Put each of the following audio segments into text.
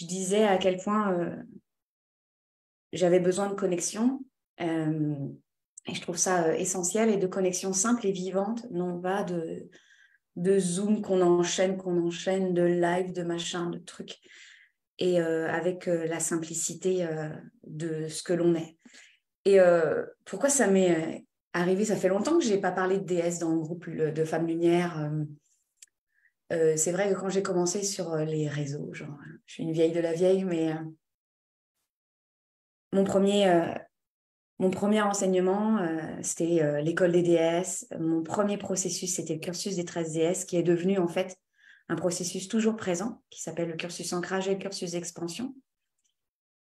je disais à quel point j'avais besoin de connexion. Et je trouve ça essentiel et de connexion simple et vivante, non pas de Zoom qu'on enchaîne, de live, de machin, de trucs. Et avec la simplicité de ce que l'on est. Et pourquoi ça m'est arrivé? Ça fait longtemps que je n'ai pas parlé de déesse dans le groupe de Femmes Lumière. C'est vrai que quand j'ai commencé sur les réseaux, genre, je suis une vieille de la vieille, mais mon premier, euh, mon premier enseignement, c'était l'école des déesses. Mon premier processus, c'était le cursus des 13 déesses, qui est devenu en fait un processus toujours présent, qui s'appelle le cursus ancrage et le cursus d'expansion.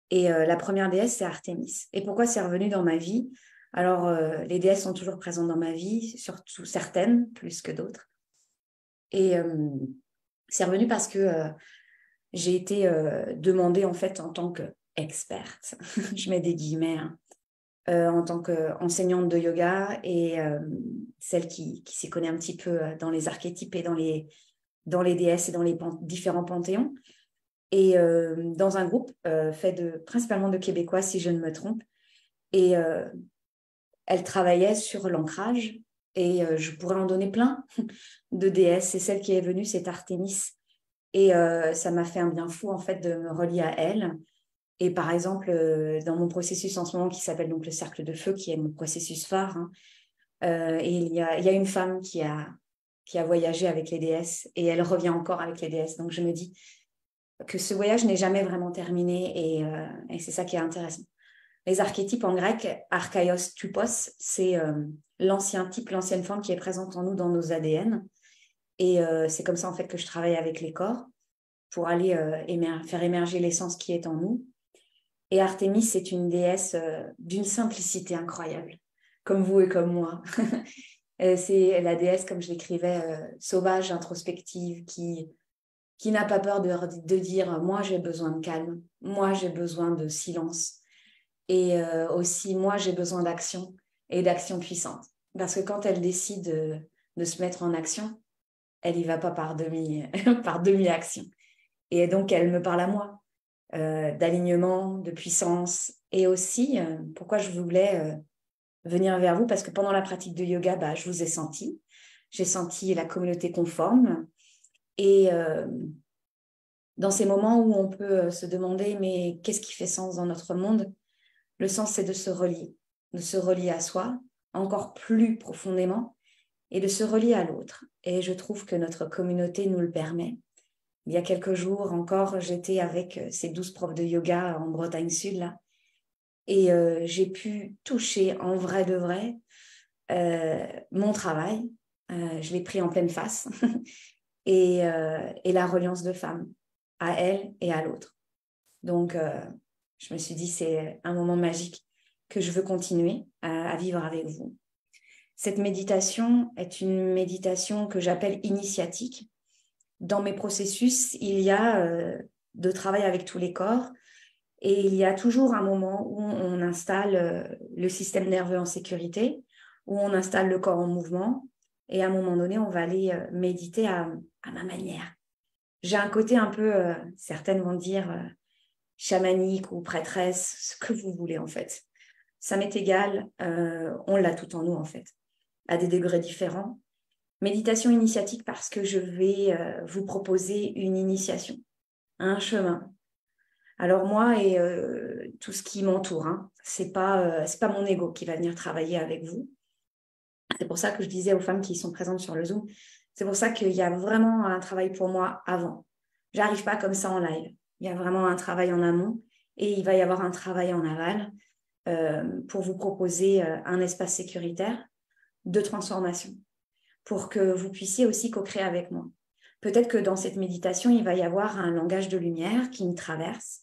Et la première déesse, c'est Artémis. Et pourquoi c'est revenu dans ma vie? Alors, les déesses sont toujours présentes dans ma vie, surtout certaines, plus que d'autres. Et c'est revenu parce que j'ai été demandée, en fait, en tant qu'experte, je mets des guillemets, hein, en tant qu'enseignante de yoga et celle qui s'y connaît un petit peu dans les archétypes et dans les déesses et dans les différents panthéons. Et dans un groupe fait principalement de Québécois, si je ne me trompe. Et elle travaillait sur l'ancrage. Et je pourrais en donner plein de déesses. Et celle qui est venue, c'est Artémis. Et ça m'a fait un bien fou, en fait, de me relier à elle. Et par exemple, dans mon processus en ce moment, qui s'appelle donc le cercle de feu, qui est mon processus phare, hein, et il y a une femme qui a voyagé avec les déesses. Et elle revient encore avec les déesses. Donc je me dis que ce voyage n'est jamais vraiment terminé. Et c'est ça qui est intéressant. Les archétypes en grec, archaïos, tupos, c'est l'ancien type, l'ancienne forme qui est présente en nous dans nos ADN. Et c'est comme ça en fait que je travaille avec les corps pour aller faire émerger l'essence qui est en nous. Et Artémis, c'est une déesse d'une simplicité incroyable, comme vous et comme moi. C'est la déesse, comme je l'écrivais, sauvage, introspective, qui n'a pas peur de dire, moi j'ai besoin de calme, moi j'ai besoin de silence. Et aussi, moi, j'ai besoin d'action et d'action puissante. Parce que quand elle décide de se mettre en action, elle n'y va pas par par demi-action. Et donc, elle me parle à moi d'alignement, de puissance. Et aussi, pourquoi je voulais venir vers vous, parce que pendant la pratique de yoga, bah, je vous ai senti. J'ai senti la communauté conforme. Et dans ces moments où on peut se demander, mais qu'est-ce qui fait sens dans notre monde? Le sens, c'est de se relier à soi encore plus profondément et de se relier à l'autre. Et je trouve que notre communauté nous le permet. Il y a quelques jours encore, j'étais avec ces 12 profs de yoga en Bretagne Sud, là, et j'ai pu toucher en vrai de vrai mon travail. Je l'ai pris en pleine face et la reliance de femmes à elle et à l'autre. Donc, je me suis dit, c'est un moment magique que je veux continuer à vivre avec vous. Cette méditation est une méditation que j'appelle initiatique. Dans mes processus, il y a de travail avec tous les corps et il y a toujours un moment où on installe le système nerveux en sécurité, où on installe le corps en mouvement et à un moment donné, on va aller méditer à ma manière. J'ai un côté un peu, certaines vont dire, chamanique ou prêtresse, ce que vous voulez en fait. Ça m'est égal, on l'a tout en nous en fait, à des degrés différents. Méditation initiatique parce que je vais vous proposer une initiation, un chemin. Alors moi et tout ce qui m'entoure, hein, c'est pas mon ego qui va venir travailler avec vous. C'est pour ça que je disais aux femmes qui sont présentes sur le Zoom, c'est pour ça qu'il y a vraiment un travail pour moi avant. J'arrive pas comme ça en live. Il y a vraiment un travail en amont et il va y avoir un travail en aval pour vous proposer un espace sécuritaire de transformation pour que vous puissiez aussi co-créer avec moi. Peut-être que dans cette méditation, il va y avoir un langage de lumière qui me traverse.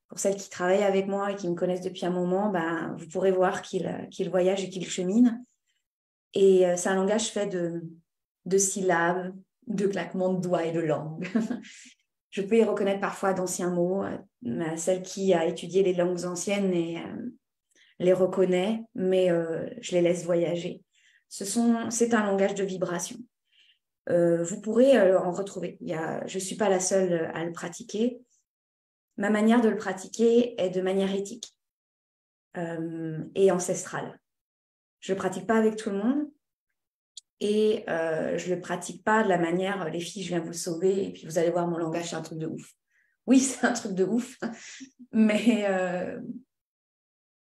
Pour celles qui travaillent avec moi et qui me connaissent depuis un moment, ben, vous pourrez voir qu'il voyage et qu'il chemine. Et c'est un langage fait de syllabes, de claquements de doigts et de langue. Je peux y reconnaître parfois d'anciens mots. Celle qui a étudié les langues anciennes les reconnaît, mais je les laisse voyager. C'est un langage de vibration. Vous pourrez en retrouver. Je ne suis pas la seule à le pratiquer. Ma manière de le pratiquer est de manière éthique et ancestrale. Je ne le pratique pas avec tout le monde et je ne le pratique pas de la manière les filles, je viens vous sauver et puis vous allez voir mon langage, c'est un truc de ouf. Oui, c'est un truc de ouf, mais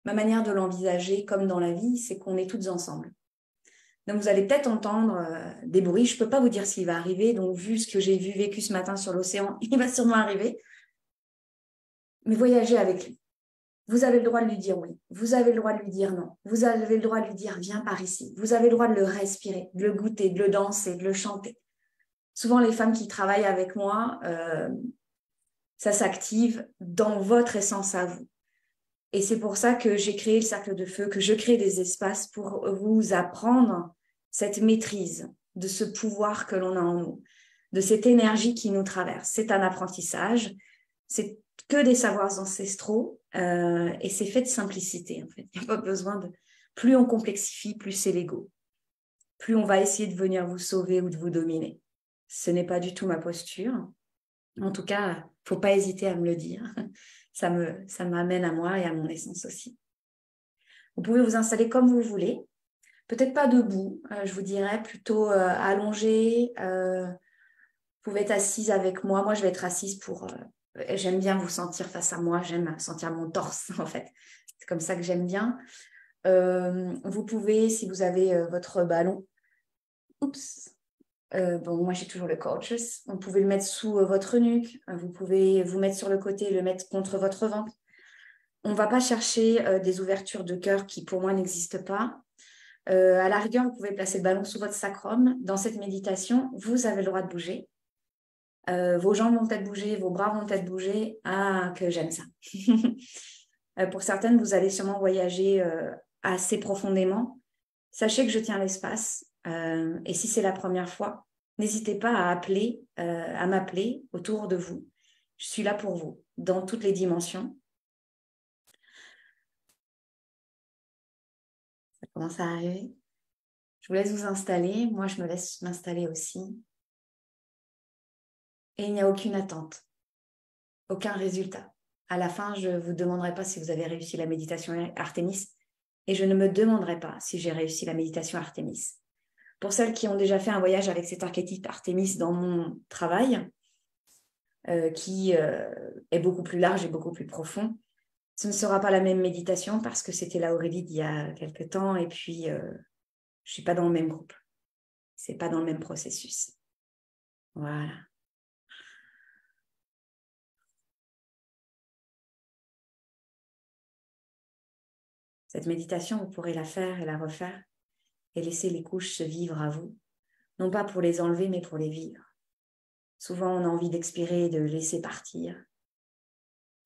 ma manière de l'envisager, comme dans la vie, c'est qu'on est toutes ensemble. Donc, vous allez peut-être entendre des bruits. Je ne peux pas vous dire s'il va arriver. Donc, vu ce que j'ai vécu ce matin sur l'océan, il va sûrement arriver. Mais voyagez avec lui. Vous avez le droit de lui dire oui. Vous avez le droit de lui dire non. Vous avez le droit de lui dire viens par ici. Vous avez le droit de le respirer, de le goûter, de le danser, de le chanter. Souvent, les femmes qui travaillent avec moi, ça s'active dans votre essence à vous. Et c'est pour ça que j'ai créé le cercle de feu, que je crée des espaces pour vous apprendre cette maîtrise de ce pouvoir que l'on a en nous, de cette énergie qui nous traverse. C'est un apprentissage, c'est que des savoirs ancestraux et c'est fait de simplicité. En fait. Il n'y a pas besoin de... Plus on complexifie, plus c'est l'ego. Plus on va essayer de venir vous sauver ou de vous dominer. Ce n'est pas du tout ma posture. En tout cas, il ne faut pas hésiter à me le dire. Ça m'amène à moi et à mon essence aussi. Vous pouvez vous installer comme vous voulez. Peut-être pas debout, je vous dirais plutôt allongé. Vous pouvez être assise avec moi. Moi, je vais être assise pour... j'aime bien vous sentir face à moi. J'aime sentir mon torse, en fait. C'est comme ça que j'aime bien. Vous pouvez, si vous avez votre ballon... Oups. Bon, moi, j'ai toujours le Coaches. Vous pouvez le mettre sous votre nuque. Vous pouvez vous mettre sur le côté et le mettre contre votre ventre. On ne va pas chercher des ouvertures de cœur qui, pour moi, n'existent pas. À la rigueur, vous pouvez placer le ballon sous votre sacrum. Dans cette méditation, vous avez le droit de bouger. Vos jambes vont peut-être bouger, vos bras vont peut-être bouger. Ah, que j'aime ça. Pour certaines, vous allez sûrement voyager assez profondément. Sachez que je tiens l'espace. Et si c'est la première fois, n'hésitez pas à m'appeler autour de vous. Je suis là pour vous, dans toutes les dimensions. Ça commence à arriver. Je vous laisse vous installer. Moi, je me laisse m'installer aussi. Et il n'y a aucune attente, aucun résultat. À la fin, je ne vous demanderai pas si vous avez réussi la méditation Artémis et je ne me demanderai pas si j'ai réussi la méditation Artémis. Pour celles qui ont déjà fait un voyage avec cet archétype Artémis dans mon travail, qui est beaucoup plus large et beaucoup plus profond, ce ne sera pas la même méditation parce que c'était la Aurélie d'il y a quelque temps et puis je ne suis pas dans le même groupe. Ce n'est pas dans le même processus. Voilà. Cette méditation, vous pourrez la faire et la refaire et laisser les couches se vivre à vous. Non pas pour les enlever, mais pour les vivre. Souvent, on a envie d'expirer et de laisser partir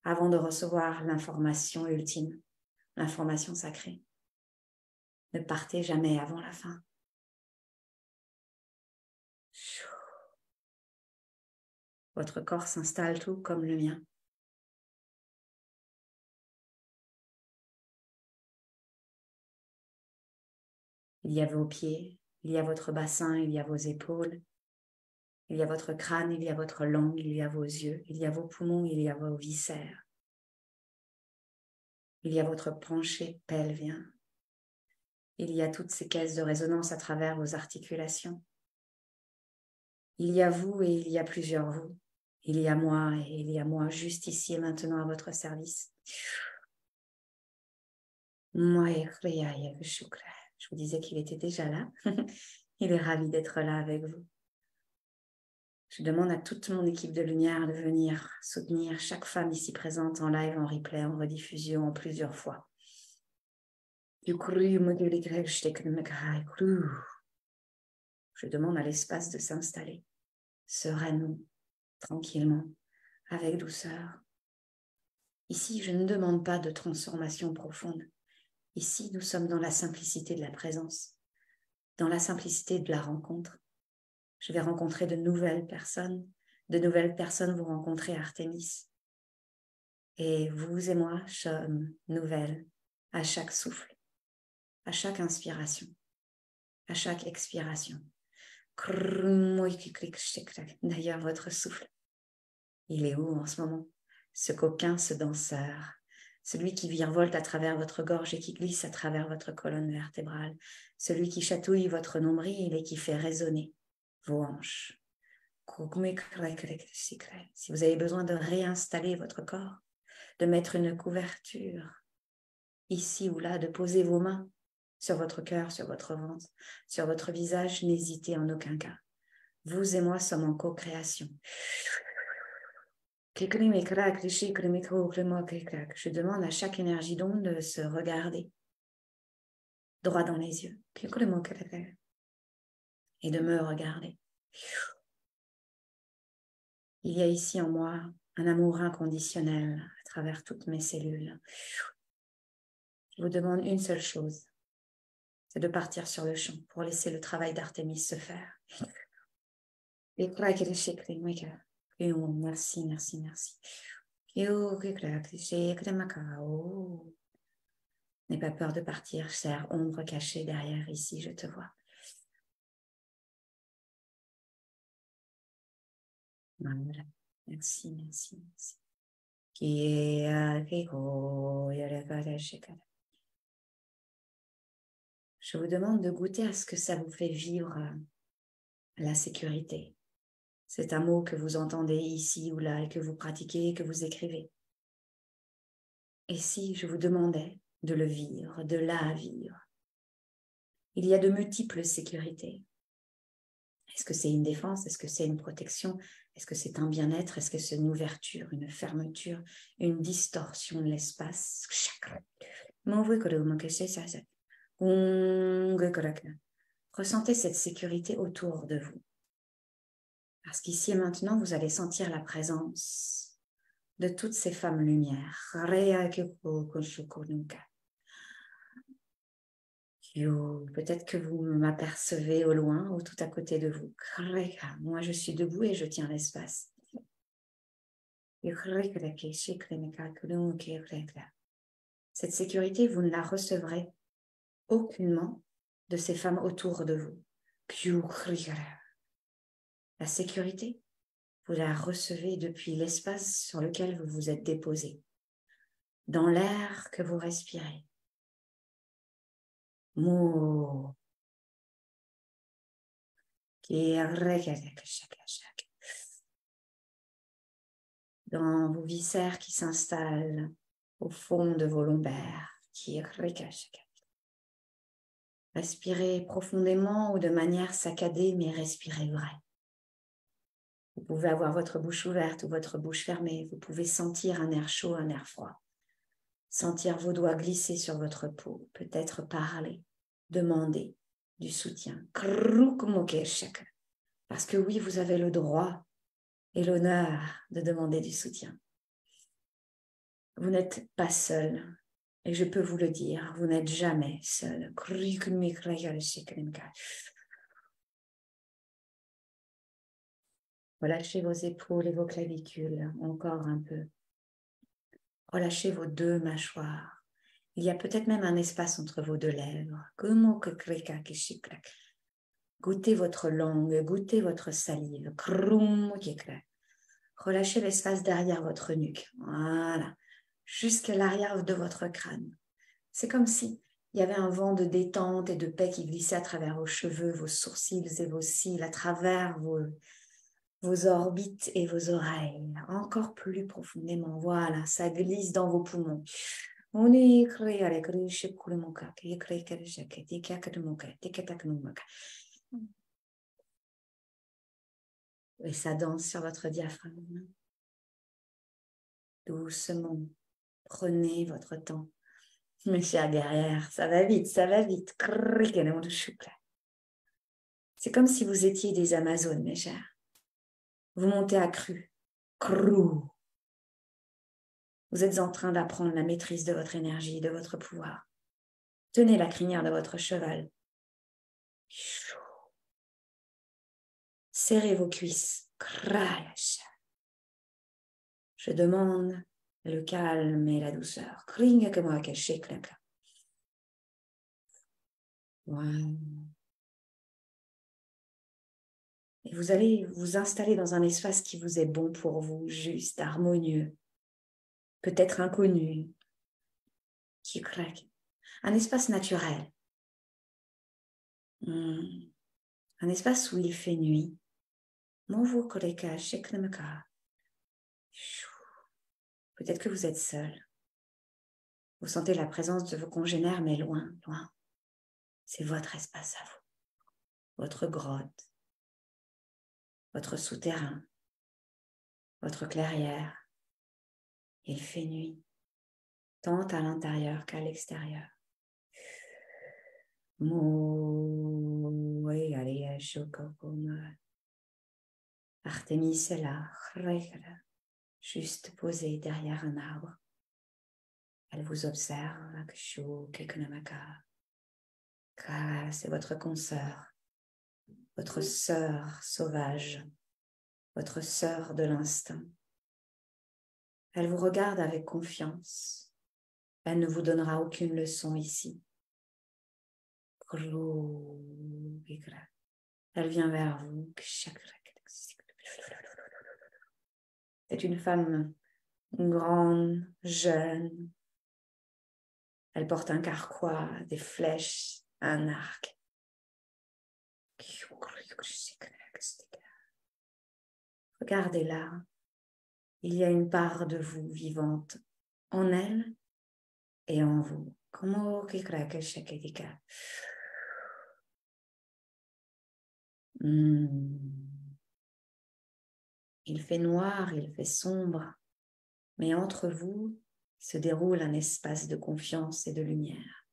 avant de recevoir l'information ultime, l'information sacrée. Ne partez jamais avant la fin. Votre corps s'installe tout comme le mien. Il y a vos pieds, il y a votre bassin, il y a vos épaules, il y a votre crâne, il y a votre langue, il y a vos yeux, il y a vos poumons, il y a vos viscères. Il y a votre pencher pelvien. Il y a toutes ces caisses de résonance à travers vos articulations. Il y a vous et il y a plusieurs vous. Il y a moi et il y a moi juste ici et maintenant à votre service. Je vous disais qu'il était déjà là. Il est ravi d'être là avec vous. Je demande à toute mon équipe de lumière de venir soutenir chaque femme ici présente en live, en replay, en rediffusion, en plusieurs fois. Je demande à l'espace de s'installer sereinement, tranquillement, avec douceur. Ici, je ne demande pas de transformation profonde. Ici, nous sommes dans la simplicité de la présence, dans la simplicité de la rencontre. Je vais rencontrer de nouvelles personnes vont rencontrer Artémis. Et vous et moi sommes nouvelles à chaque souffle, à chaque inspiration, à chaque expiration. D'ailleurs, votre souffle, il est où en ce moment? ce coquin, ce danseur, celui qui virevolte à travers votre gorge et qui glisse à travers votre colonne vertébrale, celui qui chatouille votre nombril et qui fait résonner vos hanches. Si vous avez besoin de réinstaller votre corps, de mettre une couverture ici ou là, de poser vos mains sur votre cœur, sur votre ventre, sur votre visage, n'hésitez en aucun cas. Vous et moi sommes en co-création. Je demande à chaque énergie d'onde de se regarder droit dans les yeux et de me regarder. Il y a ici en moi un amour inconditionnel à travers toutes mes cellules. Je vous demande une seule chose, c'est de partir sur le champ pour laisser le travail d'Artémis se faire. Merci, merci, merci. N'aie pas peur de partir, chère ombre cachée derrière ici, je te vois. Voilà. Merci, merci, merci. Je vous demande de goûter à ce que ça vous fait vivre la sécurité. C'est un mot que vous entendez ici ou là et que vous pratiquez, que vous écrivez. Et si je vous demandais de le vivre, de la vivre? Il y a de multiples sécurités. Est-ce que c'est une défense? Est-ce que c'est une protection? Est-ce que c'est un bien-être? Est-ce que c'est une ouverture, une fermeture, une distorsion de l'espace? Ressentez cette sécurité autour de vous. Parce qu'ici et maintenant, vous allez sentir la présence de toutes ces femmes lumière. Peut-être que vous m'apercevez au loin ou tout à côté de vous. Moi, je suis debout et je tiens l'espace. Cette sécurité, vous ne la recevrez aucunement de ces femmes autour de vous. La sécurité, vous la recevez depuis l'espace sur lequel vous vous êtes déposé, dans l'air que vous respirez. Dans vos viscères qui s'installent au fond de vos lombaires. Respirez profondément ou de manière saccadée, mais respirez vrai. Vous pouvez avoir votre bouche ouverte ou votre bouche fermée. Vous pouvez sentir un air chaud, un air froid. Sentir vos doigts glisser sur votre peau. Peut-être parler, demander du soutien. Parce que oui, vous avez le droit et l'honneur de demander du soutien. Vous n'êtes pas seul. Et je peux vous le dire, vous n'êtes jamais seul. Relâchez vos épaules et vos clavicules encore un peu. Relâchez vos deux mâchoires. Il y a peut-être même un espace entre vos deux lèvres. Goûtez votre langue, goûtez votre salive. Relâchez l'espace derrière votre nuque. Voilà. Jusqu'à l'arrière de votre crâne. C'est comme si il y avait un vent de détente et de paix qui glissait à travers vos cheveux, vos sourcils et vos cils, à travers vos orbites et vos oreilles. Encore plus profondément. Voilà, ça glisse dans vos poumons. Et ça danse sur votre diaphragme. Doucement, prenez votre temps. Mes chères guerrières, ça va vite, ça va vite. C'est comme si vous étiez des Amazones, mes chères. Vous montez à cru. Crou. Vous êtes en train d'apprendre la maîtrise de votre énergie, de votre pouvoir. Tenez la crinière de votre cheval. Serrez vos cuisses. Je demande le calme et la douceur. Voilà. Et vous allez vous installer dans un espace qui vous est bon pour vous, juste, harmonieux. peut-être inconnu, qui craque. Un espace naturel. Un espace où il fait nuit. Peut-être que vous êtes seul. Vous sentez la présence de vos congénères, mais loin, loin. C'est votre espace à vous. Votre grotte. Votre souterrain. Votre clairière. Il fait nuit, tant à l'intérieur qu'à l'extérieur. Artémis est là, juste posée derrière un arbre. Elle vous observe, c'est votre consoeur, votre sœur sauvage, votre sœur de l'instinct. Elle vous regarde avec confiance. Elle ne vous donnera aucune leçon ici. Elle vient vers vous. C'est une femme grande, jeune. Elle porte un carquois, des flèches, un arc. Regardez-la. Il y a une part de vous vivante en elle et en vous. Il fait noir, il fait sombre, mais entre vous se déroule un espace de confiance et de lumière.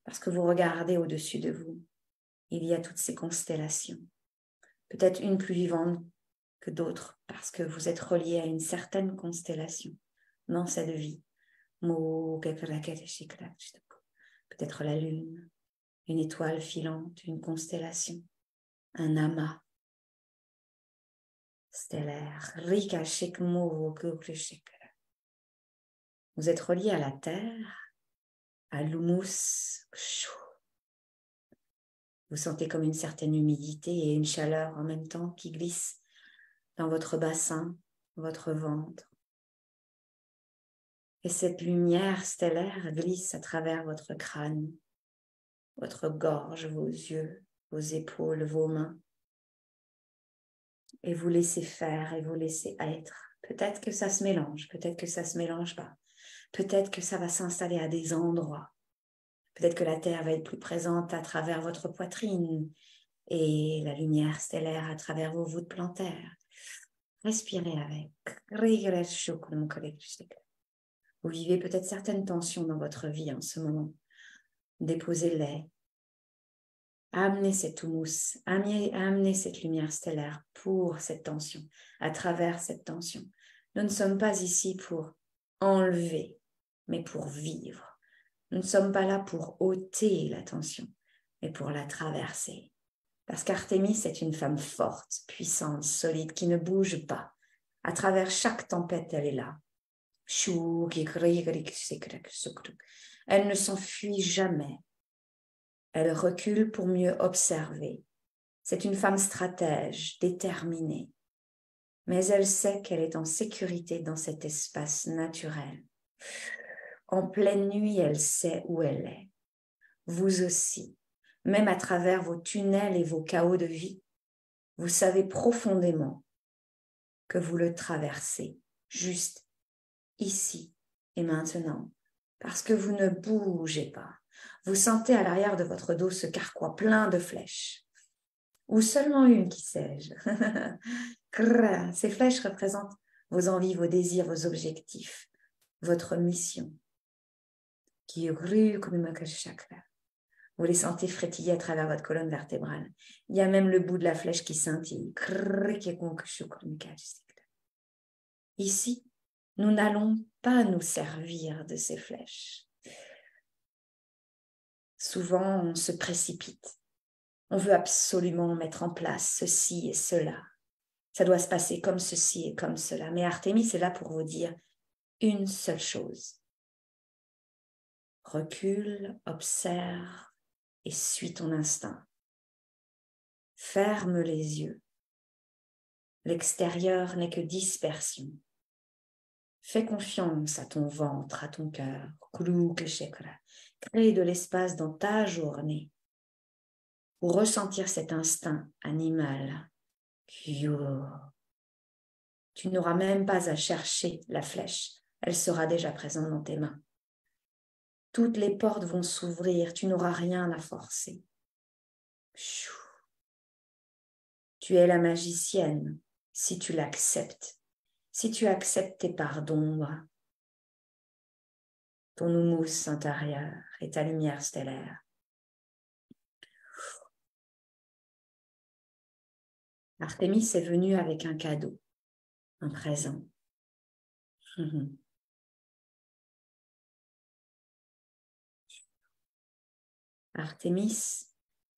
Parce que vous regardez au-dessus de vous, il y a toutes ces constellations. Peut-être une plus vivante que d'autres, parce que vous êtes relié à une certaine constellation dans cette vie. Peut-être la lune, une étoile filante, une constellation, un amas stellaire. Vous êtes relié à la terre, à l'humus. Vous sentez comme une certaine humidité et une chaleur en même temps qui glisse dans votre bassin, votre ventre. Et cette lumière stellaire glisse à travers votre crâne, votre gorge, vos yeux, vos épaules, vos mains. Et vous laissez faire et vous laissez être. Peut-être que ça se mélange, peut-être que ça se mélange pas. Peut-être que ça va s'installer à des endroits. Peut-être que la Terre va être plus présente à travers votre poitrine et la lumière stellaire à travers vos voûtes plantaires. Respirez avec. Vous vivez peut-être certaines tensions dans votre vie en ce moment. Déposez-les. Amenez cette houmous, amenez cette lumière stellaire pour cette tension, à travers cette tension. Nous ne sommes pas ici pour enlever, mais pour vivre. Nous ne sommes pas là pour ôter la tension, mais pour la traverser. Parce qu'Artémis est une femme forte, puissante, solide, qui ne bouge pas. À travers chaque tempête, elle est là. Elle ne s'enfuit jamais. Elle recule pour mieux observer. C'est une femme stratège, déterminée. Mais elle sait qu'elle est en sécurité dans cet espace naturel. En pleine nuit, elle sait où elle est. Vous aussi, même à travers vos tunnels et vos chaos de vie, vous savez profondément que vous le traversez, juste ici et maintenant, parce que vous ne bougez pas. Vous sentez à l'arrière de votre dos ce carquois plein de flèches, ou seulement une, qui sais-je. Ces flèches représentent vos envies, vos désirs, vos objectifs, votre mission. Vous les sentez frétiller à travers votre colonne vertébrale. Il y a même le bout de la flèche qui scintille. Ici, nous n'allons pas nous servir de ces flèches. Souvent, on se précipite. On veut absolument mettre en place ceci et cela. Ça doit se passer comme ceci et comme cela. Mais Artémis est là pour vous dire une seule chose. Recule, observe et suis ton instinct. Ferme les yeux. L'extérieur n'est que dispersion. Fais confiance à ton ventre, à ton cœur. Crée de l'espace dans ta journée pour ressentir cet instinct animal. Tu n'auras même pas à chercher la flèche. Elle sera déjà présente dans tes mains. Toutes les portes vont s'ouvrir. Tu n'auras rien à forcer. Tu es la magicienne si tu l'acceptes. Si tu acceptes tes parts d'ombre, ton houmous intérieur et ta lumière stellaire. Artémis est venue avec un cadeau, un présent. Artémis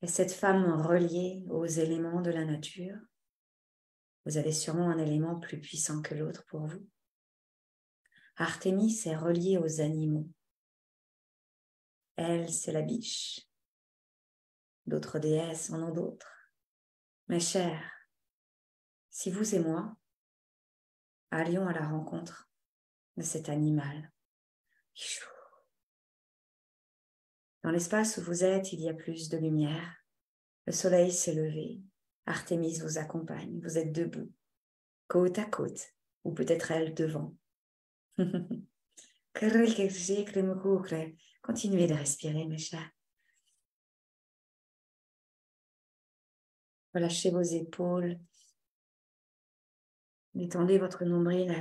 est cette femme reliée aux éléments de la nature. Vous avez sûrement un élément plus puissant que l'autre pour vous. Artémis est reliée aux animaux. Elle, c'est la biche. D'autres déesses en ont d'autres. Mes chers, si vous et moi allions à la rencontre de cet animal, dans l'espace où vous êtes, il y a plus de lumière. Le soleil s'est levé. Artémis vous accompagne. Vous êtes debout, côte à côte, ou peut-être elle devant. Continuez de respirer, mes chers. Relâchez vos épaules. Détendez votre nombril.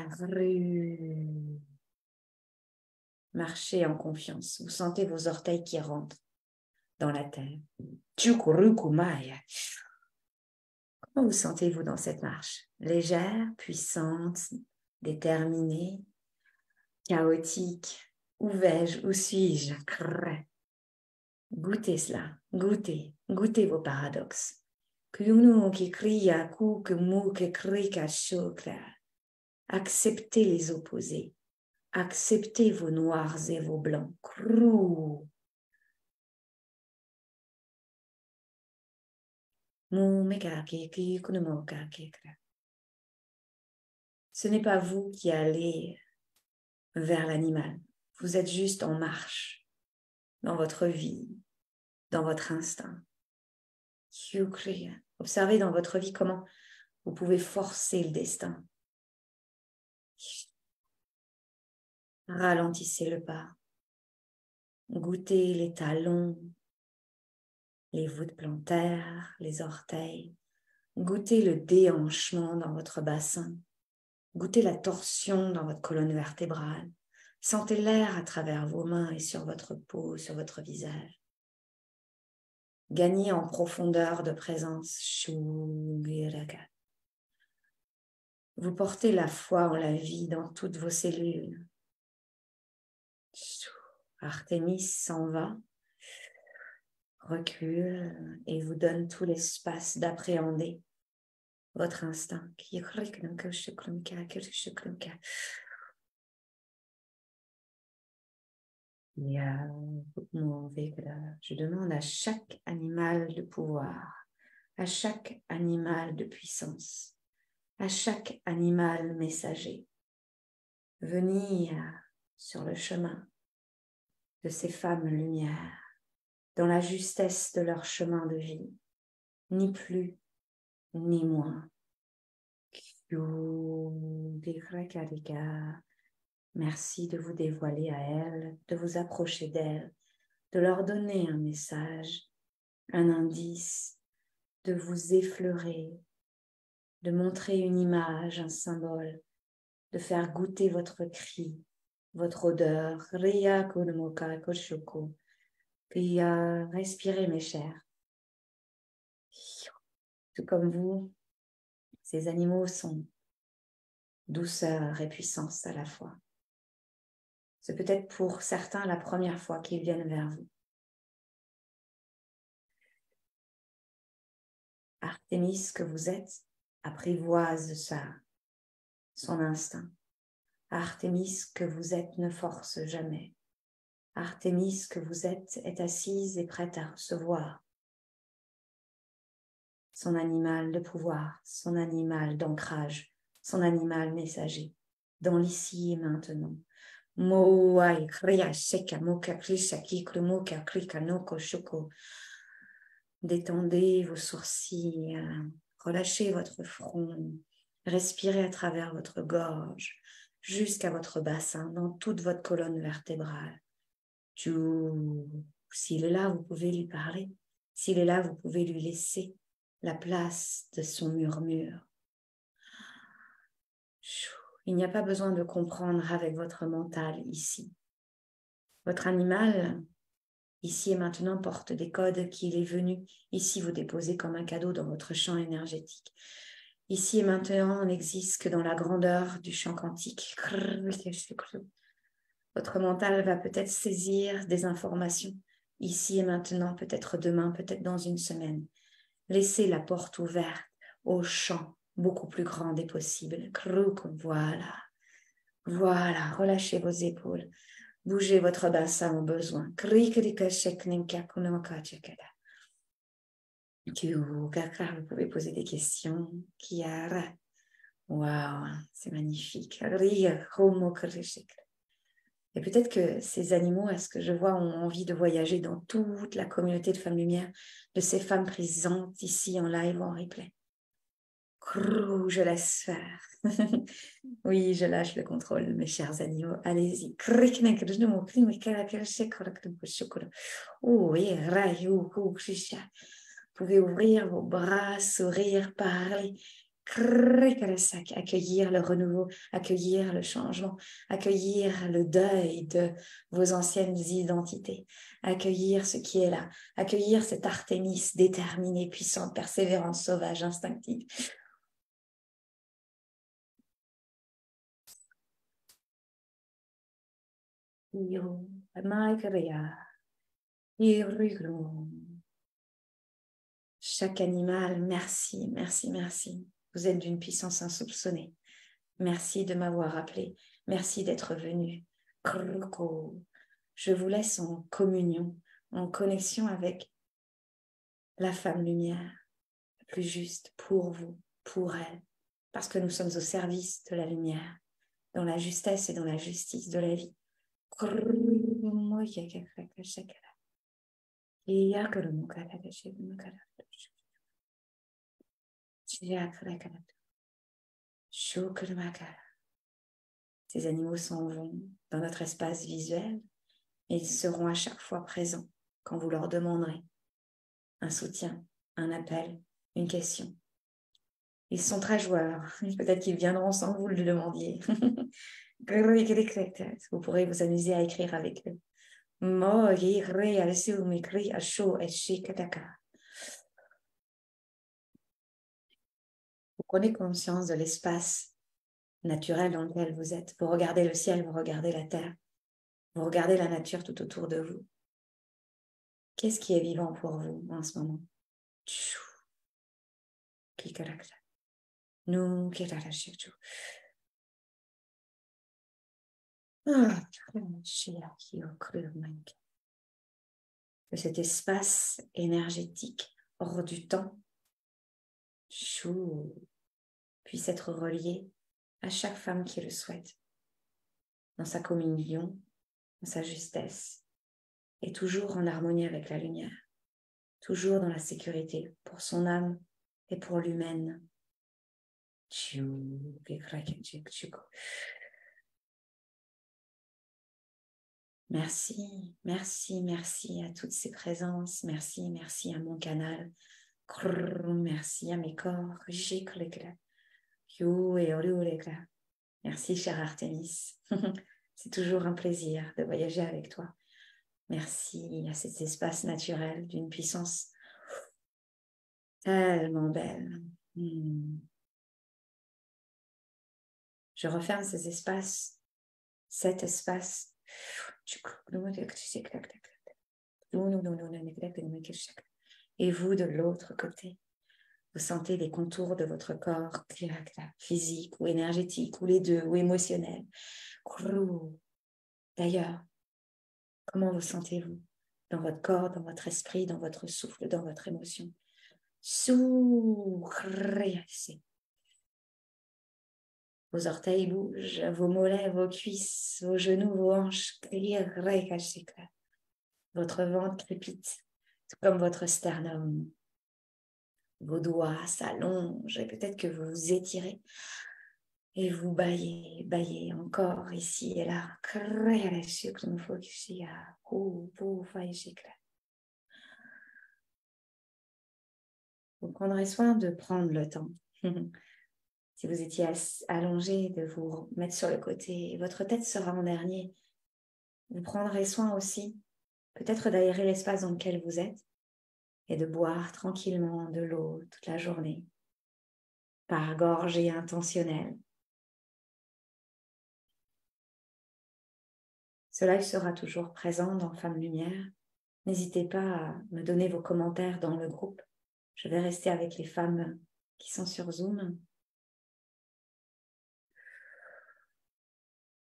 Marchez en confiance. Vous sentez vos orteils qui rentrent dans la terre. Comment vous sentez-vous dans cette marche? Légère, puissante, déterminée, chaotique? Où vais-je? Où suis-je? Goûtez cela. Goûtez. Goûtez vos paradoxes. Acceptez les opposés. Acceptez vos noirs et vos blancs. Ce n'est pas vous qui allez vers l'animal. Vous êtes juste en marche dans votre vie, dans votre instinct. Observez dans votre vie comment vous pouvez forcer le destin. Ralentissez le pas. Goûtez les talons, les voûtes plantaires, les orteils. Goûtez le déhanchement dans votre bassin. Goûtez la torsion dans votre colonne vertébrale. Sentez l'air à travers vos mains et sur votre peau, sur votre visage. Gagnez en profondeur de présence. Vous portez la foi en la vie dans toutes vos cellules. Artémis s'en va, recule et vous donne tout l'espace d'appréhender votre instinct. Je demande à chaque animal de pouvoir, à chaque animal de puissance, à chaque animal messager, venir sur le chemin de ces femmes lumière, dans la justesse de leur chemin de vie, ni plus ni moins. Merci de vous dévoiler à elles, de vous approcher d'elles, de leur donner un message, un indice, de vous effleurer, de montrer une image, un symbole, de faire goûter votre cri, votre odeur. Puis respirez mes chers. Tout comme vous, ces animaux sont douceur et puissance à la fois. C'est peut-être pour certains la première fois qu'ils viennent vers vous. Artémis que vous êtes apprivoise son instinct. Artémis que vous êtes ne force jamais. Artémis que vous êtes est assise et prête à recevoir son animal de pouvoir, son animal d'ancrage, son animal messager. dans l'ici et maintenant. Moai kriya sheka moka krisha kikru moka krika noko shoko. Détendez vos sourcils, relâchez votre front, respirez à travers votre gorge jusqu'à votre bassin, dans toute votre colonne vertébrale. S'il est là, vous pouvez lui parler. S'il est là, vous pouvez lui laisser la place de son murmure. Il n'y a pas besoin de comprendre avec votre mental ici. Votre animal, ici et maintenant, porte des codes qu'il est venu ici vous déposer comme un cadeau dans votre champ énergétique. Ici et maintenant, on n'existe que dans la grandeur du champ quantique. Votre mental va peut-être saisir des informations ici et maintenant, peut-être demain, peut-être dans une semaine. Laissez la porte ouverte au champ beaucoup plus grand des possibles. Voilà. Voilà, relâchez vos épaules. Bougez votre bassin au besoin. Vous pouvez poser des questions. Kiara. Waouh, c'est magnifique. Et peut-être que ces animaux, à ce que je vois, ont envie de voyager dans toute la communauté de Femmes Lumière, de ces femmes présentes ici en live ou en replay. Je laisse faire. Oui, je lâche le contrôle, mes chers animaux. Allez-y. Oh, vous pouvez ouvrir vos bras, sourire, parler. Accueillir le renouveau, accueillir le changement, accueillir le deuil de vos anciennes identités, accueillir ce qui est là, accueillir cette Artémis déterminée, puissante, persévérante, sauvage, instinctive. Chaque animal, merci, merci, merci. Vous êtes d'une puissance insoupçonnée. Merci de m'avoir appelé. Merci d'être venu. Je vous laisse en communion, en connexion avec la femme lumière, la plus juste pour vous, pour elle, parce que nous sommes au service de la lumière, dans la justesse et dans la justice de la vie. Ces animaux s'en vont dans notre espace visuel et ils seront à chaque fois présents quand vous leur demanderez un soutien, un appel, une question. Ils sont très joueurs. Peut-être qu'ils viendront sans que vous le demandiez. Vous pourrez vous amuser à écrire avec eux. Vous prenez conscience de l'espace naturel dans lequel vous êtes. Vous regardez le ciel, vous regardez la terre, vous regardez la nature tout autour de vous. Qu'est-ce qui est vivant pour vous en ce moment? Que cet espace énergétique hors du temps puisse être relié à chaque femme qui le souhaite, dans sa communion, dans sa justesse, et toujours en harmonie avec la lumière, toujours dans la sécurité pour son âme et pour l'humaine. Merci, merci, merci à toutes ces présences. Merci, merci à mon canal. Merci à mes corps. Merci, chère Artémis. C'est toujours un plaisir de voyager avec toi. Merci à cet espace naturel d'une puissance tellement belle. Je referme ces espaces, cet espace. Et vous, de l'autre côté, vous sentez les contours de votre corps, physique ou énergétique, ou les deux, ou émotionnel. D'ailleurs, comment vous sentez-vous dans votre corps, dans votre esprit, dans votre souffle, dans votre émotion? Vos orteils bougent, vos mollets, vos cuisses, vos genoux, vos hanches. Votre ventre crépite, tout comme votre sternum. Vos doigts s'allongent et peut-être que vous vous étirez. Et vous baillez encore ici et là. Vous prendrez soin de prendre le temps. Si vous étiez allongé, de vous mettre sur le côté. Votre tête sera en dernier. Vous prendrez soin aussi, peut-être d'aérer l'espace dans lequel vous êtes et de boire tranquillement de l'eau toute la journée, par gorgée intentionnelle. Ce live sera toujours présent dans Femme Lumière. N'hésitez pas à me donner vos commentaires dans le groupe. Je vais rester avec les femmes qui sont sur Zoom.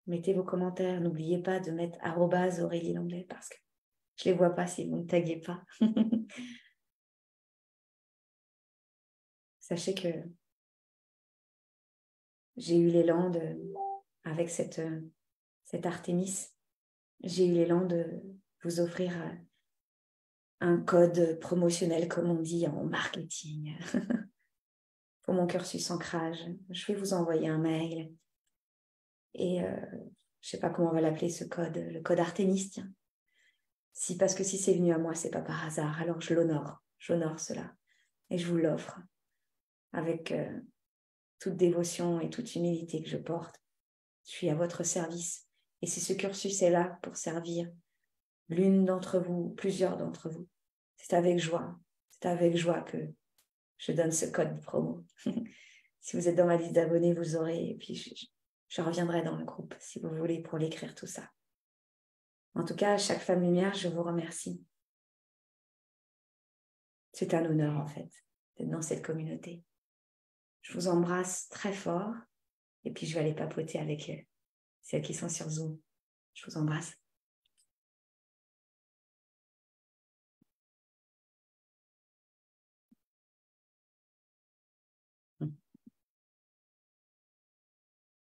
Mettez vos commentaires. N'oubliez pas de mettre @Aurélie Langlais parce que je ne les vois pas si vous ne taguez pas. Sachez que j'ai eu l'élan avec cette Artémis, j'ai eu l'élan de vous offrir un code promotionnel, comme on dit en marketing, pour mon cursus ancrage. Je vais vous envoyer un mail et je ne sais pas comment on va l'appeler ce code, le code Artémis, tiens. Parce que si c'est venu à moi, c'est pas par hasard, alors j'honore cela et je vous l'offre avec toute dévotion et toute humilité que je porte. Je suis à votre service et si ce cursus est là pour servir l'une d'entre vous, plusieurs d'entre vous, c'est avec joie que je donne ce code promo. Si vous êtes dans ma liste d'abonnés, vous aurez, et puis je reviendrai dans le groupe si vous voulez pour l'écrire tout ça. En tout cas, chaque femme lumière, je vous remercie. C'est un honneur en fait d'être dans cette communauté. Je vous embrasse très fort et puis je vais aller papoter avec celles qui sont sur Zoom. Je vous embrasse.